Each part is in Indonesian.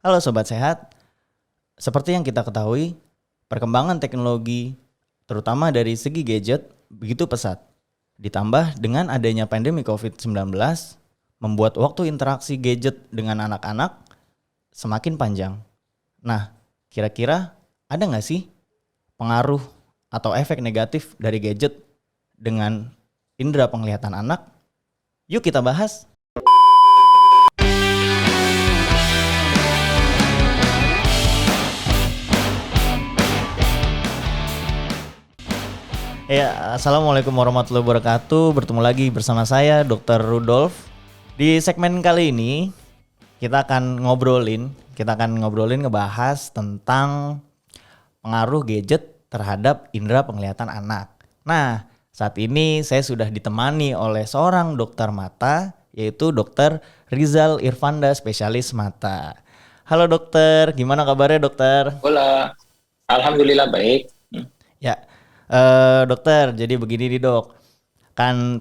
Halo Sobat Sehat, seperti yang kita ketahui, perkembangan teknologi, terutama dari segi gadget, begitu pesat. Ditambah dengan adanya pandemi COVID-19, membuat waktu interaksi gadget dengan anak-anak semakin panjang. Nah, kira-kira ada nggak sih pengaruh atau efek negatif dari gadget dengan indera penglihatan anak? Yuk kita bahas. Ya, Assalamualaikum warahmatullahi wabarakatuh. Bertemu lagi bersama saya, Dr. Rudolf. Di segmen kali ini, kita akan ngobrolin ngebahas tentang pengaruh gadget terhadap indera penglihatan anak. Nah, saat ini saya sudah ditemani oleh seorang dokter mata, yaitu Dr. Rizal Irfanda, spesialis mata. Halo dokter, gimana kabarnya dokter? Hola, alhamdulillah baik. Ya, dokter, jadi begini nih dok, kan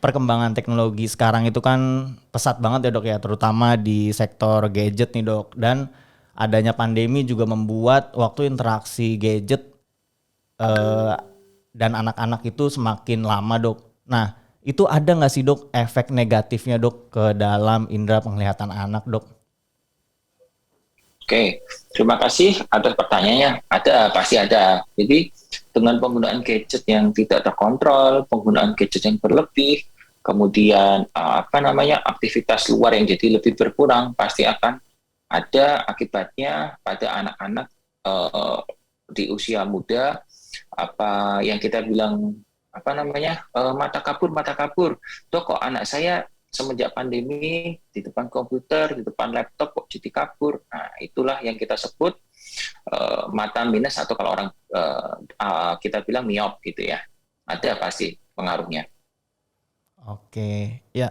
perkembangan teknologi sekarang itu kan pesat banget ya dok ya, terutama di sektor gadget nih dok, dan adanya pandemi juga membuat waktu interaksi gadget eh, dan anak-anak itu semakin lama dok. Nah, itu ada nggak sih dok efek negatifnya dok ke dalam indera penglihatan anak dok? Oke, terima kasih atas pertanyaannya. Ada, pasti ada. Jadi dengan penggunaan gadget yang tidak terkontrol, penggunaan gadget yang berlebih, kemudian aktivitas luar yang jadi lebih berkurang, pasti akan ada akibatnya pada anak-anak eh, di usia muda, apa yang kita bilang mata kabur. Tuh kok anak saya semenjak pandemi di depan komputer, di depan laptop kok jadi kabur. Nah, itulah yang kita sebut mata minus atau kalau orang kita bilang miop gitu ya. Ada pasti pengaruhnya. Oke, ya,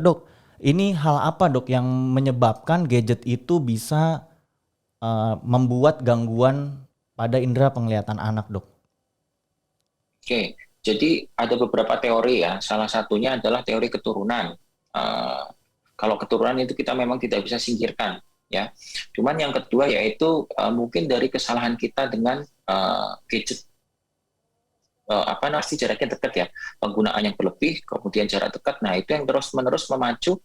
dok, ini hal apa dok yang menyebabkan gadget itu bisa membuat gangguan pada indera penglihatan anak dok? Oke, jadi ada beberapa teori ya. Salah satunya adalah teori keturunan. Eh, Kalau keturunan itu kita memang tidak bisa singkirkan, ya. Cuman yang kedua yaitu mungkin dari kesalahan kita dengan gadget pasti jaraknya dekat ya, penggunaan yang berlebih, kemudian jarak dekat. Nah itu yang terus menerus memacu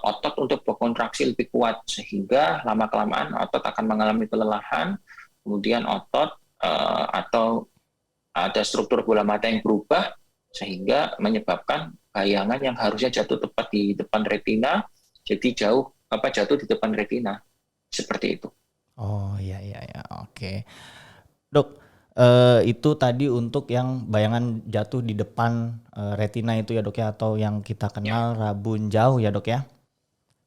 otot untuk berkontraksi lebih kuat sehingga lama kelamaan otot akan mengalami kelelahan, kemudian otot atau ada struktur bola mata yang berubah sehingga menyebabkan bayangan yang harusnya jatuh tepat di depan retina jadi jatuh di depan retina seperti itu. Oh iya iya iya, oke. Dok, itu tadi untuk yang bayangan jatuh di depan retina itu ya dok ya, atau yang kita Ya, kenal rabun jauh ya dok ya,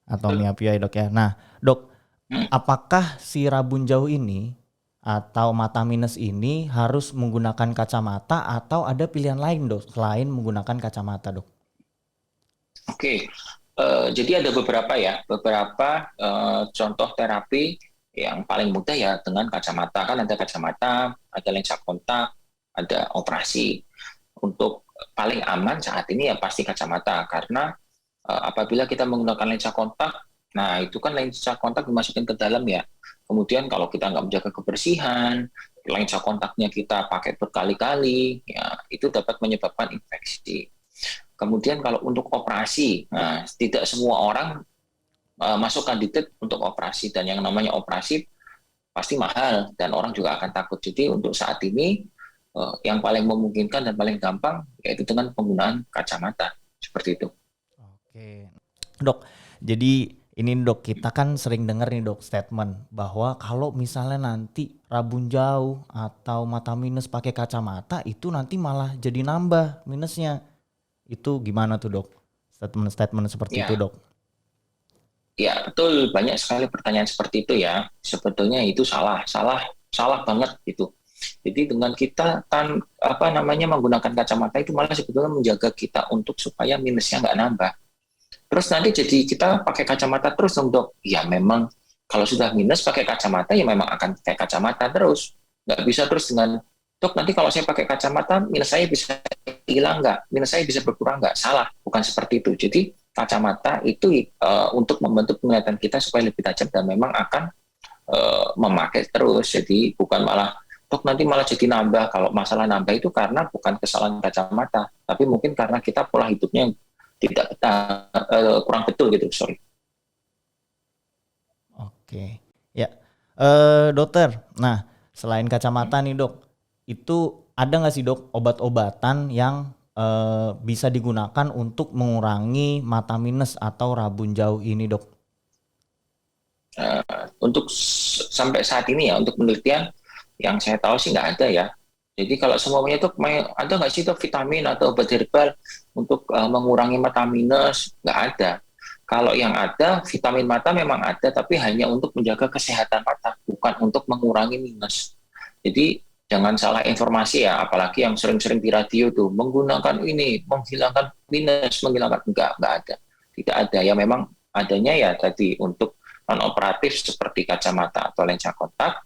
atau betul. miopia ya dok ya. Nah dok, Hmm. apakah si rabun jauh ini atau mata minus ini harus menggunakan kacamata atau ada pilihan lain dok selain menggunakan kacamata dok? Oke, jadi ada beberapa contoh terapi yang paling mudah ya dengan kacamata. Kan ada kacamata, ada lensa kontak, ada operasi. Untuk paling aman saat ini ya pasti kacamata, karena apabila kita menggunakan lensa kontak, nah itu kan lensa kontak dimasukin ke dalam ya. Kemudian kalau kita nggak menjaga kebersihan, lensa kontaknya kita pakai berkali-kali, ya itu dapat menyebabkan infeksi. Kemudian kalau untuk operasi, nah, tidak semua orang masuk kandidat untuk operasi, dan yang namanya operasi pasti mahal dan orang juga akan takut. Jadi untuk saat ini yang paling memungkinkan dan paling gampang yaitu dengan penggunaan kacamata seperti itu. Oke. Dok, jadi ini dok, kita kan sering dengar nih dok statement bahwa kalau misalnya nanti rabun jauh atau mata minus pakai kacamata itu nanti malah jadi nambah minusnya. Itu gimana tuh dok? Statement-statement seperti itu Ya, dok. ya betul, banyak sekali pertanyaan seperti itu ya. Sebetulnya itu salah, salah, salah banget itu. Jadi dengan kita menggunakan kacamata itu malah sebetulnya menjaga kita untuk supaya minusnya nggak nambah. Terus nanti jadi kita pakai kacamata terus dong dok. Ya memang kalau sudah minus pakai kacamata ya memang akan pakai kacamata terus. Nggak bisa terus dengan dok nanti kalau saya pakai kacamata minus saya bisa hilang nggak? Minus saya bisa berkurang nggak? Salah, bukan seperti itu. Jadi kacamata itu untuk membentuk penglihatan kita supaya lebih tajam dan memang akan memakai terus. Jadi bukan malah dok nanti malah jadi nambah. Kalau masalah nambah itu karena bukan kesalahan kacamata, tapi mungkin karena kita pola hidupnya yang tidak kurang betul gitu. Sorry. Oke. Ya. Dokter. Nah, selain kacamata nih, Dok, itu ada nggak sih, Dok, obat-obatan yang bisa digunakan untuk mengurangi mata minus atau rabun jauh ini, Dok? Untuk sampai saat ini ya, untuk penelitian yang saya tahu sih nggak ada ya. Jadi kalau semuanya itu ada nggak sih itu vitamin atau obat herbal untuk mengurangi mata minus? Nggak ada. Kalau yang ada, vitamin mata memang ada, tapi hanya untuk menjaga kesehatan mata, bukan untuk mengurangi minus. Jadi jangan salah informasi ya, apalagi yang sering-sering di radio tuh, menggunakan ini, menghilangkan minus, menghilangkan, enggak ada. Tidak ada, ya memang adanya ya tadi untuk non-operatif seperti kacamata atau lensa kontak,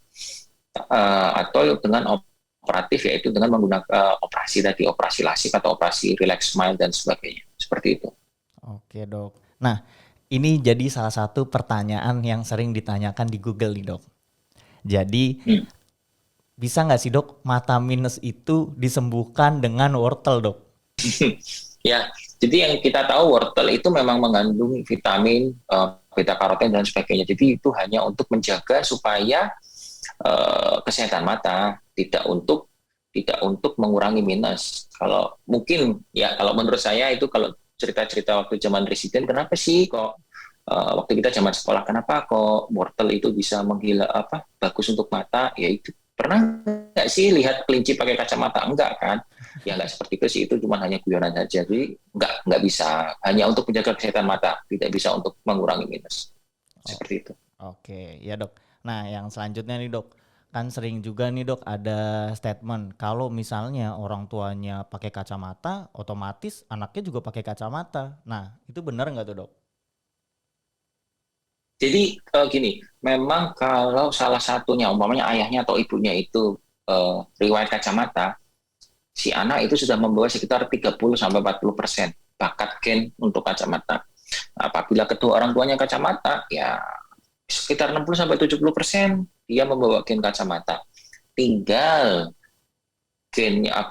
atau dengan operatif yaitu dengan menggunakan operasi tadi, operasi lasik atau operasi relax smile dan sebagainya. Seperti itu. Oke, Dok. Nah, ini jadi salah satu pertanyaan yang sering ditanyakan di Google nih, Dok. Jadi, bisa nggak sih, Dok, mata minus itu disembuhkan dengan wortel, Dok? Ya, jadi yang kita tahu wortel itu memang mengandung vitamin, beta karoten dan sebagainya. Jadi itu hanya untuk menjaga supaya kesehatan mata, tidak untuk mengurangi minus. Kalau mungkin ya kalau menurut saya itu kalau cerita-cerita waktu zaman residen, kenapa sih kok waktu kita zaman sekolah kenapa kok wortel itu bisa bagus untuk mata? Ya itu pernah nggak sih lihat kelinci pakai kacamata? Enggak kan? Ya nggak seperti itu sih, itu cuma hanya guyonan saja. Jadi nggak bisa, hanya untuk menjaga kesehatan mata, tidak bisa untuk mengurangi minus. Oh, Seperti itu. oke, ya, Dok. Nah, yang selanjutnya nih, Dok, kan sering juga nih, Dok, ada statement kalau misalnya orang tuanya pakai kacamata, otomatis anaknya juga pakai kacamata. Nah, itu benar nggak tuh, Dok? Jadi gini, memang kalau salah satunya, umpamanya ayahnya atau ibunya itu riwayat kacamata, si anak itu sudah membawa sekitar 30-40% bakat gen untuk kacamata. Apabila kedua orang tuanya kacamata, ya sekitar 60-70% dia membawa gen kacamata. Tinggal gennya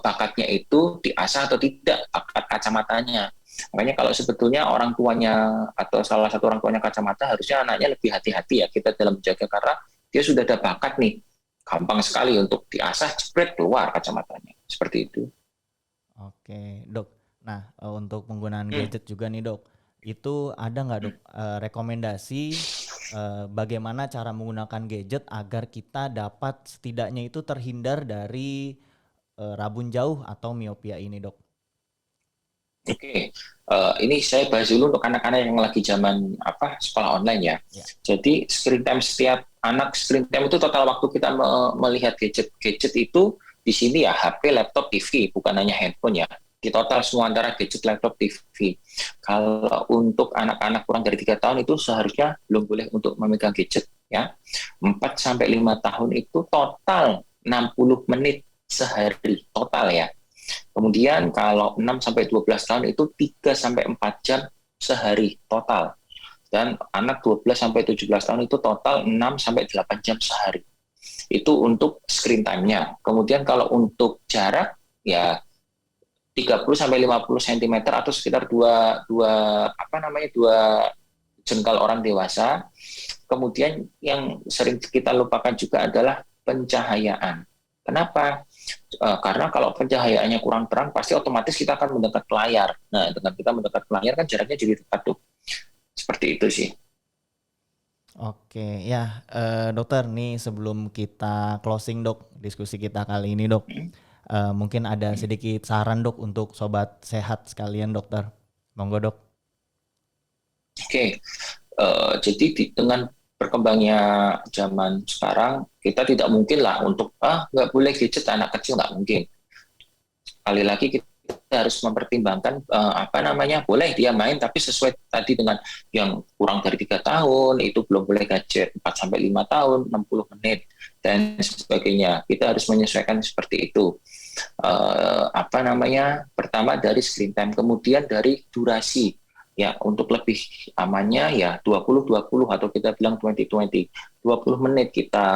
bakatnya itu diasah atau tidak, bakat kacamatanya. Makanya kalau sebetulnya orang tuanya atau salah satu orang tuanya kacamata, harusnya anaknya lebih hati-hati ya kita dalam menjaga, karena dia sudah ada bakat nih, gampang sekali untuk diasah, jepret keluar kacamatanya. Seperti itu. Oke, Dok. Nah, untuk penggunaan Hmm. gadget juga nih, Dok. Itu ada nggak, Dok, rekomendasi bagaimana cara menggunakan gadget agar kita dapat setidaknya itu terhindar dari rabun jauh atau miopia ini, Dok? Oke, ini saya bahas dulu untuk anak-anak yang lagi zaman sekolah online ya. Ya. Jadi screen time setiap anak, screen time itu total waktu kita melihat gadget itu di sini ya HP, laptop, TV, bukan hanya handphone ya. Di total semua antara gadget, laptop, TV. Kalau untuk anak-anak kurang dari 3 tahun itu seharusnya belum boleh untuk memegang gadget ya. 4 sampai 5 tahun itu total 60 menit sehari total ya. Kemudian kalau 6 sampai 12 tahun itu 3 sampai 4 jam sehari total. Dan anak 12 sampai 17 tahun itu total 6 sampai 8 jam sehari. Itu untuk screen time-nya. Kemudian kalau untuk jarak ya 30 sampai 50 cm atau sekitar 2 jengkal orang dewasa. Kemudian yang sering kita lupakan juga adalah pencahayaan. Kenapa? Karena kalau pencahayaannya kurang terang, pasti otomatis kita akan mendekat ke layar. Nah, dengan kita mendekat ke layar kan jaraknya jadi dekat tuh. Seperti itu sih. Oke, ya, Dokter, nih sebelum kita closing, Dok, diskusi kita kali ini, Dok, mungkin ada sedikit saran, Dok, untuk sobat sehat sekalian, Dokter. Monggo, Dok. Oke, jadi dengan berkembangnya zaman sekarang, kita tidak mungkin lah untuk nggak boleh gadget anak kecil, nggak mungkin. Sekali lagi kita harus mempertimbangkan boleh dia main tapi sesuai tadi dengan yang kurang dari 3 tahun itu belum boleh gadget, 4 sampai 5 tahun 60 menit dan sebagainya. Kita harus menyesuaikan seperti itu. Apa namanya? Pertama dari screen time, kemudian dari durasi. Ya, untuk lebih amannya ya 20-20 atau kita bilang 20-20. 20 menit kita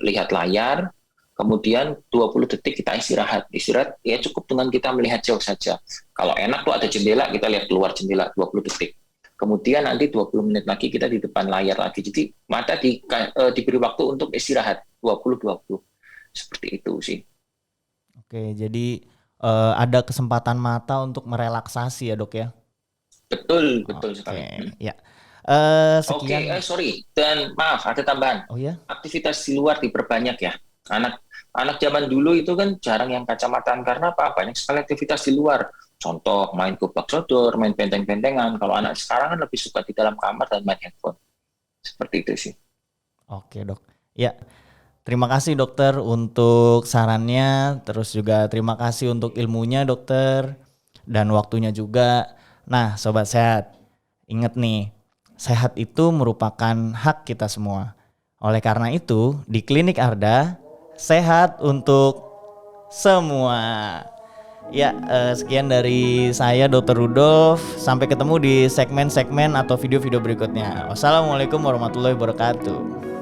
lihat layar, kemudian 20 detik kita istirahat. Istirahat ya cukup dengan kita melihat jauh saja. Kalau enak tuh ada jendela, kita lihat keluar jendela 20 detik. Kemudian nanti 20 menit lagi kita di depan layar lagi. Jadi mata diberi waktu untuk istirahat 20-20. Seperti itu sih. Oke, jadi ada kesempatan mata untuk merelaksasi ya dok ya? Betul, betul sekali. Oke, ya. Oke, Sekian. sorry. Dan maaf, ada tambahan. Oh ya? Aktivitas di luar diperbanyak ya. Anak anak zaman dulu itu kan jarang yang kacamataan karena apa? Banyak sekali aktivitas di luar. Contoh main kubak sodor, main benteng-bentengan. Kalau anak sekarang kan lebih suka di dalam kamar dan main handphone. Seperti itu sih. Oke dok. Ya, terima kasih dokter untuk sarannya, terus juga terima kasih untuk ilmunya dokter dan waktunya juga. Nah, sobat sehat, ingat nih, sehat itu merupakan hak kita semua. Oleh karena itu, di Klinik Arda, sehat untuk semua. Ya, sekian dari saya Dr. Rudolf. Sampai ketemu di segmen-segmen atau video-video berikutnya. Wassalamualaikum warahmatullahi wabarakatuh.